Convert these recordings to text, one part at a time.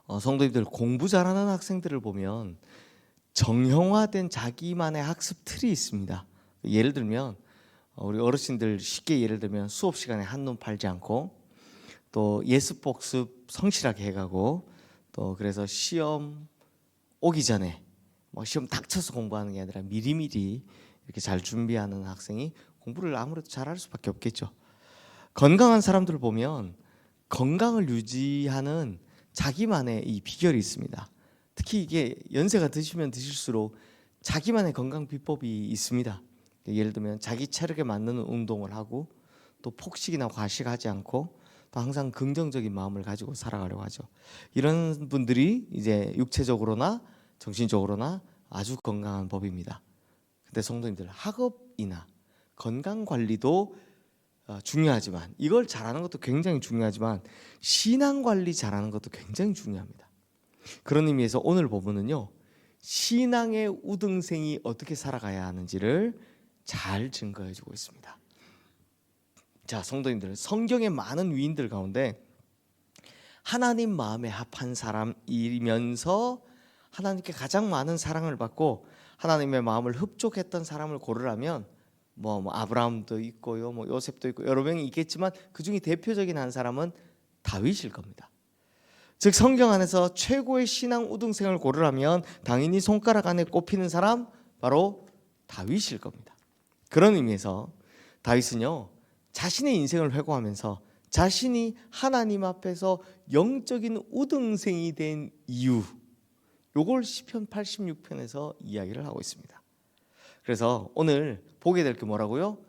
성도님들, 공부 잘하는 학생들을 보면 정형화된 자기만의 학습 틀이 있습니다. 예를 들면 우리 어르신들 쉽게 예를 들면 수업 시간에 한눈 팔지 않고, 또 예습복습 성실하게 해가고, 또 그래서 시험 오기 전에 시험 닥쳐서 공부하는 게 아니라 미리미리 이렇게 잘 준비하는 학생이 공부를 아무래도 잘할 수밖에 없겠죠. 건강한 사람들을 보면 건강을 유지하는 자기만의 이 비결이 있습니다. 특히 이게 연세가 드시면 드실수록 자기만의 건강 비법이 있습니다. 예를 들면 자기 체력에 맞는 운동을 하고, 또 폭식이나 과식하지 않고, 또 항상 긍정적인 마음을 가지고 살아가려고 하죠. 이런 분들이 이제 육체적으로나 정신적으로나 아주 건강한 법입니다. 근데 성도님들, 학업이나 건강 관리도 중요하지만, 이걸 잘하는 것도 굉장히 중요하지만 신앙 관리 잘하는 것도 굉장히 중요합니다. 그런 의미에서 오늘 본문은요, 신앙의 우등생이 어떻게 살아가야 하는지를 잘 증거해주고 있습니다. 자, 성도님들, 성경의 많은 위인들 가운데 하나님 마음에 합한 사람이면서 하나님께 가장 많은 사랑을 받고 하나님의 마음을 흡족했던 사람을 고르라면 아브라함도 있고요, 요셉도 있고 여러 명이 있겠지만 그 중에 대표적인 한 사람은 다윗일 겁니다. 즉 성경 안에서 최고의 신앙 우등생을 고르라면 당연히 손가락 안에 꼽히는 사람 바로 다윗일 겁니다. 그런 의미에서 다윗은요, 자신의 인생을 회고하면서 자신이 하나님 앞에서 영적인 우등생이 된 이유, 요걸 시편 86편에서 이야기를 하고 있습니다. 그래서 오늘 보게 될 게 뭐라고요?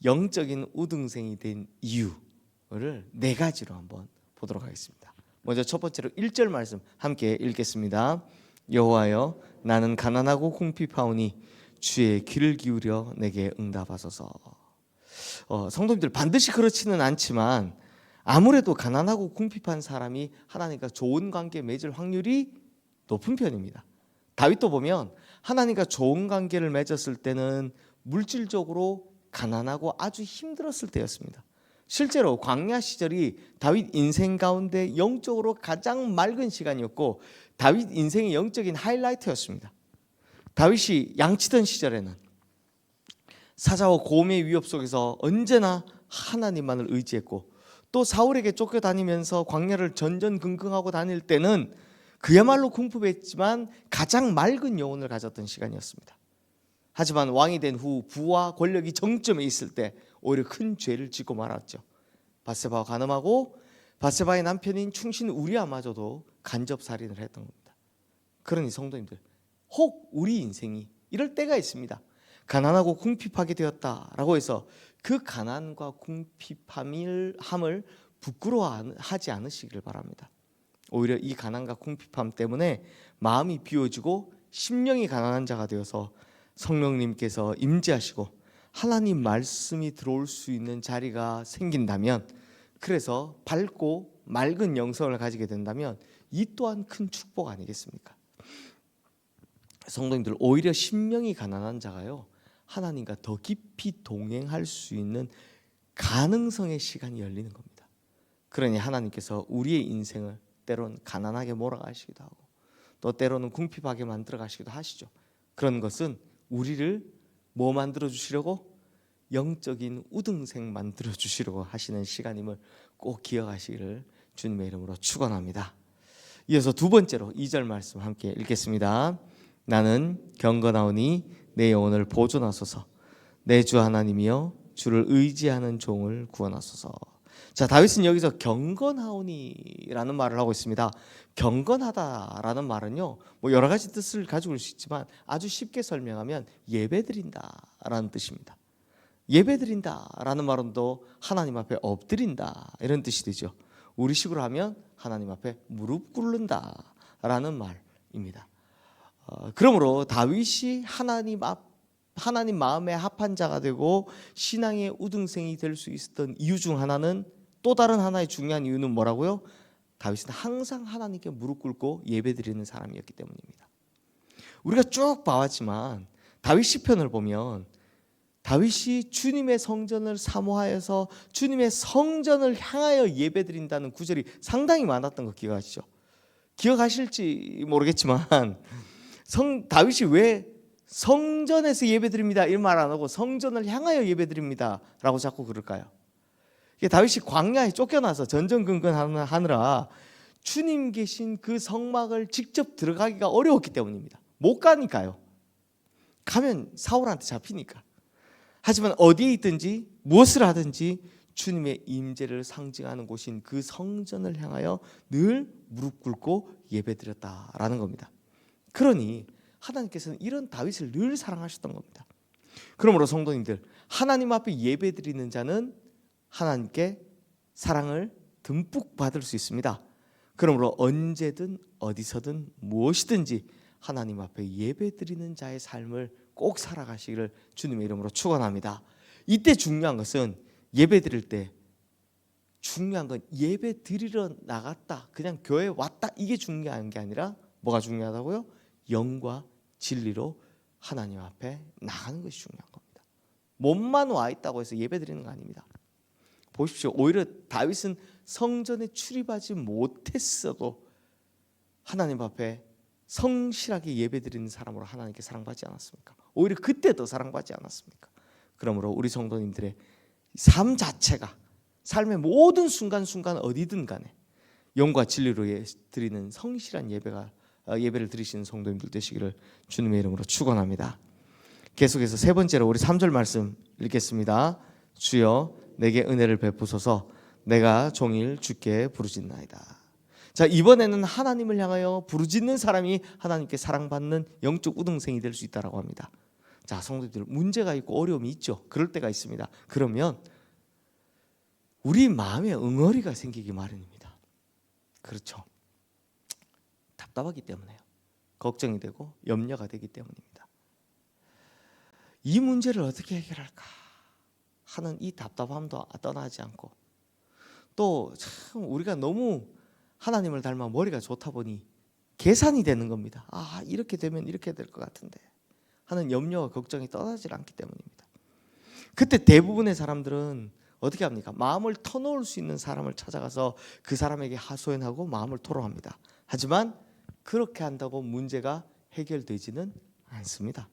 영적인 우등생이 된 이유를 4가지로 한번 보도록 하겠습니다. 먼저 첫 번째로 1절 말씀 함께 읽겠습니다. 여호와여, 나는 가난하고 궁핍하오니 주의 귀를 기울여 내게 응답하소서. 성도님들, 반드시 그렇지는 않지만 아무래도 가난하고 궁핍한 사람이 하나님과 좋은 관계 맺을 확률이 높은 편입니다. 다윗도 보면 하나님과 좋은 관계를 맺었을 때는 물질적으로 가난하고 아주 힘들었을 때였습니다. 실제로 광야 시절이 다윗 인생 가운데 영적으로 가장 맑은 시간이었고 다윗 인생의 영적인 하이라이트였습니다. 다윗이 양치던 시절에는 사자와 곰의 위협 속에서 언제나 하나님만을 의지했고, 또 사울에게 쫓겨다니면서 광야를 전전긍긍하고 다닐 때는 그야말로 궁핍했지만 가장 맑은 영혼을 가졌던 시간이었습니다. 하지만 왕이 된 후 부와 권력이 정점에 있을 때 오히려 큰 죄를 짓고 말았죠. 밧세바와 간음하고 밧세바의 남편인 충신 우리아마저도 간접살인을 했던 겁니다. 그러니 성도님들, 혹 우리 인생이 이럴 때가 있습니다. 가난하고 궁핍하게 되었다라고 해서 그 가난과 궁핍함을 부끄러워하지 않으시길 바랍니다. 오히려 이 가난과 궁핍함 때문에 마음이 비워지고 심령이 가난한 자가 되어서 성령님께서 임재하시고 하나님 말씀이 들어올 수 있는 자리가 생긴다면, 그래서 밝고 맑은 영성을 가지게 된다면 이 또한 큰 축복 아니겠습니까? 성도님들, 오히려 심령이 가난한 자가요, 하나님과 더 깊이 동행할 수 있는 가능성의 시간이 열리는 겁니다. 그러니 하나님께서 우리의 인생을 때로는 가난하게 몰아가시기도 하고, 또 때로는 궁핍하게 만들어 가시기도 하시죠. 그런 것은 우리를 뭐 만들어 주시려고? 영적인 우등생 만들어 주시려고 하시는 시간임을 꼭 기억하시기를 주님의 이름으로 축원합니다. 이어서 두 번째로 2절 말씀 함께 읽겠습니다. 나는 경건하오니 내 영혼을 보존하소서. 내 주 하나님이여, 주를 의지하는 종을 구원하소서. 자, 다윗은 여기서 경건하오니라는 말을 하고 있습니다. 경건하다라는 말은요, 여러 가지 뜻을 가지고 올 수 있지만 아주 쉽게 설명하면 예배드린다라는 뜻입니다. 예배드린다라는 말은도 하나님 앞에 엎드린다 이런 뜻이 되죠. 우리식으로 하면 하나님 앞에 무릎 꿇는다라는 말입니다. 그러므로 다윗이 하나님 마음에 합한 자가 되고 신앙의 우등생이 될 수 있었던 이유 중 하나는, 또 다른 하나의 중요한 이유는 뭐라고요? 다윗은 항상 하나님께 무릎 꿇고 예배드리는 사람이었기 때문입니다. 우리가 쭉 봐왔지만 다윗 시편을 보면 다윗이 주님의 성전을 사모하여서 주님의 성전을 향하여 예배드린다는 구절이 상당히 많았던 거 기억하시죠? 기억하실지 모르겠지만 다윗이 왜 성전에서 예배드립니다 이런 말 안 하고 성전을 향하여 예배드립니다라고 자꾸 그럴까요? 이게 다윗이 광야에 쫓겨나서 전전긍긍하느라 주님 계신 그 성막을 직접 들어가기가 어려웠기 때문입니다. 못 가니까요. 가면 사울한테 잡히니까. 하지만 어디에 있든지 무엇을 하든지 주님의 임재를 상징하는 곳인 그 성전을 향하여 늘 무릎 꿇고 예배드렸다라는 겁니다. 그러니 하나님께서는 이런 다윗을 늘 사랑하셨던 겁니다. 그러므로 성도님들, 하나님 앞에 예배드리는 자는 하나님께 사랑을 듬뿍 받을 수 있습니다. 그러므로 언제든 어디서든 무엇이든지 하나님 앞에 예배드리는 자의 삶을 꼭 살아가시기를 주님의 이름으로 축원합니다. 이때 중요한 것은 예배드릴 때 중요한 건 예배드리러 나갔다, 그냥 교회에 왔다, 이게 중요한 게 아니라 뭐가 중요하다고요? 영과 진리로 하나님 앞에 나가는 것이 중요한 겁니다. 몸만 와 있다고 해서 예배드리는 거 아닙니다. 보십시오. 오히려 다윗은 성전에 출입하지 못했어도 하나님 앞에 성실하게 예배드리는 사람으로 하나님께 사랑받지 않았습니까? 오히려 그때 더 사랑받지 않았습니까? 그러므로 우리 성도님들의 삶 자체가, 삶의 모든 순간순간 어디든 간에 영과 진리로 드리는 성실한 예배를 드리시는 성도님들 되시기를 주님의 이름으로 축원합니다. 계속해서 세 번째로 우리 3절 말씀 읽겠습니다. 주여 내게 은혜를 베푸소서, 내가 종일 주께 부르짖나이다. 자, 이번에는 하나님을 향하여 부르짖는 사람이 하나님께 사랑받는 영적 우등생이 될 수 있다고 합니다. 자, 성도들, 문제가 있고 어려움이 있죠. 그럴 때가 있습니다. 그러면 우리 마음에 응어리가 생기기 마련입니다. 그렇죠. 답답하기 때문에요. 걱정이 되고 염려가 되기 때문입니다. 이 문제를 어떻게 해결할까 하는 이 답답함도 떠나지 않고, 또 참 우리가 너무 하나님을 닮아 머리가 좋다 보니 계산이 되는 겁니다. 아, 이렇게 되면 이렇게 될 것 같은데 하는 염려와 걱정이 떠나지 않기 때문입니다. 그때 대부분의 사람들은 어떻게 합니까? 마음을 터놓을 수 있는 사람을 찾아가서 그 사람에게 하소연하고 마음을 토로합니다. 하지만 그렇게 한다고 문제가 해결되지는 않습니다.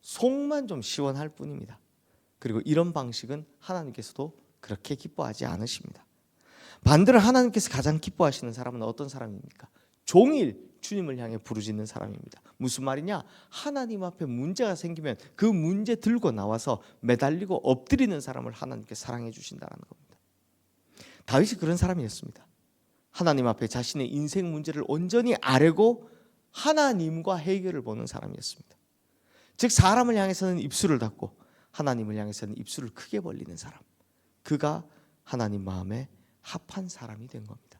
속만 좀 시원할 뿐입니다. 그리고 이런 방식은 하나님께서도 그렇게 기뻐하지 않으십니다. 반대로 하나님께서 가장 기뻐하시는 사람은 어떤 사람입니까? 종일 주님을 향해 부르짖는 사람입니다. 무슨 말이냐? 하나님 앞에 문제가 생기면 그 문제 들고 나와서 매달리고 엎드리는 사람을 하나님께 사랑해 주신다는 겁니다. 다윗이 그런 사람이었습니다. 하나님 앞에 자신의 인생 문제를 온전히 아뢰고 하나님과 해결을 보는 사람이었습니다. 즉, 사람을 향해서는 입술을 닫고 하나님을 향해서는 입술을 크게 벌리는 사람, 그가 하나님 마음에 합한 사람이 된 겁니다.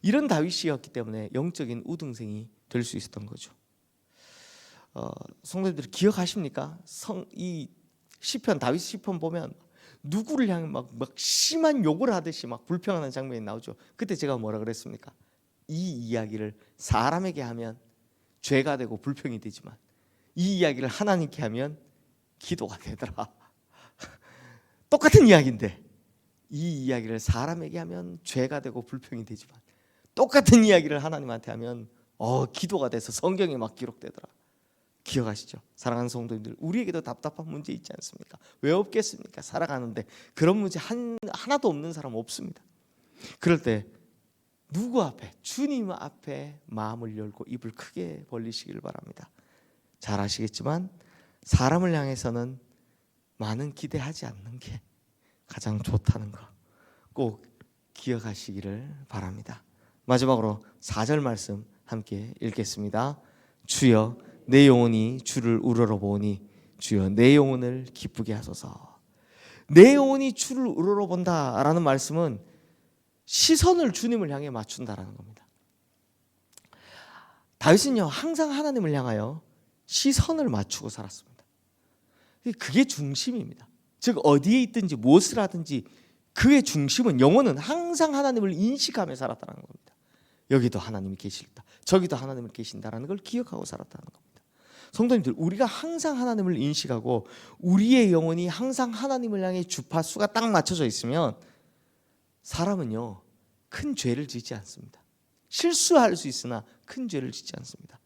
이런 다윗이었기 때문에 영적인 우등생이 될 수 있었던 거죠. 성도님들 기억하십니까? 이 시편, 다윗 시편 보면 누구를 향해 막 심한 욕을 하듯이 막 불평하는 장면이 나오죠. 그때 제가 뭐라 그랬습니까? 이 이야기를 사람에게 하면 죄가 되고 불평이 되지만 이 이야기를 하나님께 하면 기도가 되더라. 똑같은 이야기인데 이 이야기를 사람에게 하면 죄가 되고 불평이 되지만 똑같은 이야기를 하나님한테 하면 기도가 돼서 성경에 막 기록되더라. 기억하시죠? 사랑하는 성도님들, 우리에게도 답답한 문제 있지 않습니까? 왜 없겠습니까? 살아가는데 그런 문제 하나도 없는 사람 없습니다. 그럴 때 누구 앞에? 주님 앞에 마음을 열고 입을 크게 벌리시길 바랍니다. 잘 아시겠지만 사람을 향해서는 많은 기대하지 않는 게 가장 좋다는 거 꼭 기억하시기를 바랍니다. 마지막으로 4절 말씀 함께 읽겠습니다. 주여 내 영혼이 주를 우러러보니 주여 내 영혼을 기쁘게 하소서. 내 영혼이 주를 우러러본다라는 말씀은 시선을 주님을 향해 맞춘다라는 겁니다. 다윗은요 항상 하나님을 향하여 시선을 맞추고 살았습니다. 그게 중심입니다. 즉 어디에 있든지 무엇을 하든지 그의 중심은, 영혼은 항상 하나님을 인식하며 살았다는 겁니다. 여기도 하나님이 계실다, 저기도 하나님이 계신다라는 걸 기억하고 살았다는 겁니다. 성도님들, 우리가 항상 하나님을 인식하고 우리의 영혼이 항상 하나님을 향해 주파수가 딱 맞춰져 있으면 사람은요 큰 죄를 짓지 않습니다. 실수할 수 있으나 큰 죄를 짓지 않습니다.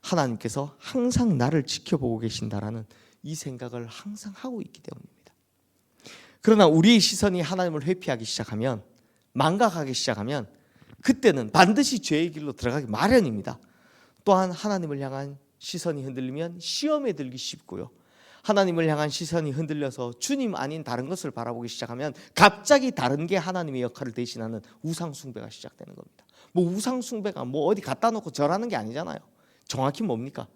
하나님께서 항상 나를 지켜보고 계신다라는 이 생각을 항상 하고 있기 때문입니다. 그러나 우리의 시선이 하나님을 회피하기 시작하면, 망각하기 시작하면 그때는 반드시 죄의 길로 들어가기 마련입니다. 또한 하나님을 향한 시선이 흔들리면 시험에 들기 쉽고요. 하나님을 향한 시선이 흔들려서 주님 아닌 다른 것을 바라보기 시작하면 갑자기 다른 게 하나님의 역할을 대신하는 우상 숭배가 시작되는 겁니다. 우상 숭배가 어디 갖다 놓고 절하는 게 아니잖아요. 정확히 뭡니까?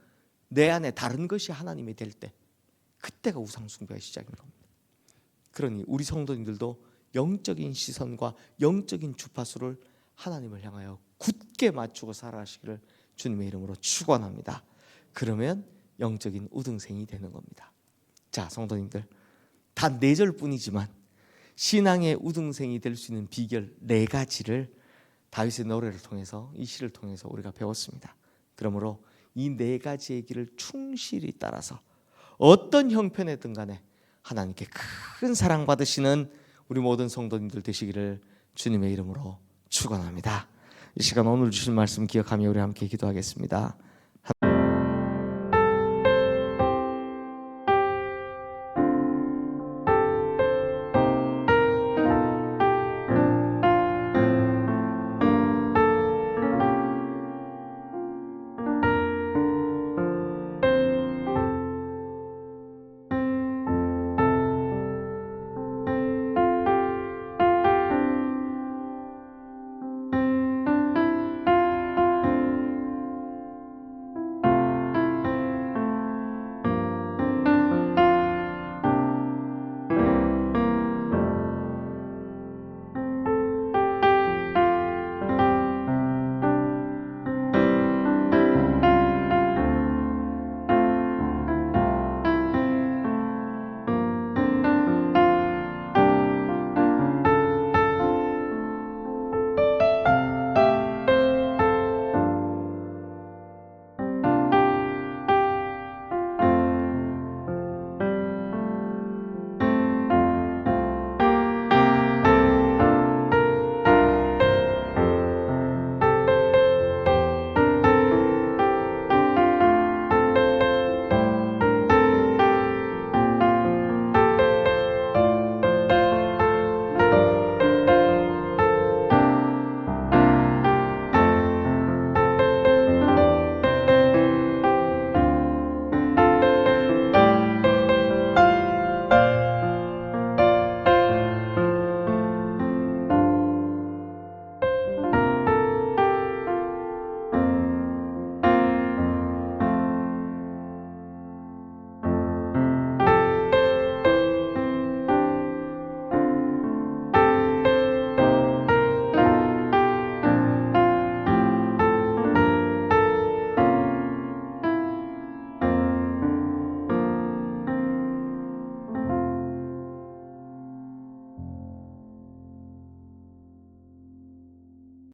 내 안에 다른 것이 하나님이 될 때, 그때가 우상 숭배가 시작인 겁니다. 그러니 우리 성도님들도 영적인 시선과 영적인 주파수를 하나님을 향하여 굳게 맞추고 살아가시기를 주님의 이름으로 축원합니다. 그러면 영적인 우등생이 되는 겁니다. 자, 성도님들, 단 4절뿐이지만 신앙의 우등생이 될 수 있는 비결 4가지를 다윗의 노래를 통해서, 이 시를 통해서 우리가 배웠습니다. 그러므로 이 4가지의 길을 충실히 따라서 어떤 형편이든 간에 하나님께 큰 사랑받으시는 우리 모든 성도님들 되시기를 주님의 이름으로 축원합니다. 이 시간 오늘 주신 말씀 기억하며 우리 함께 기도하겠습니다.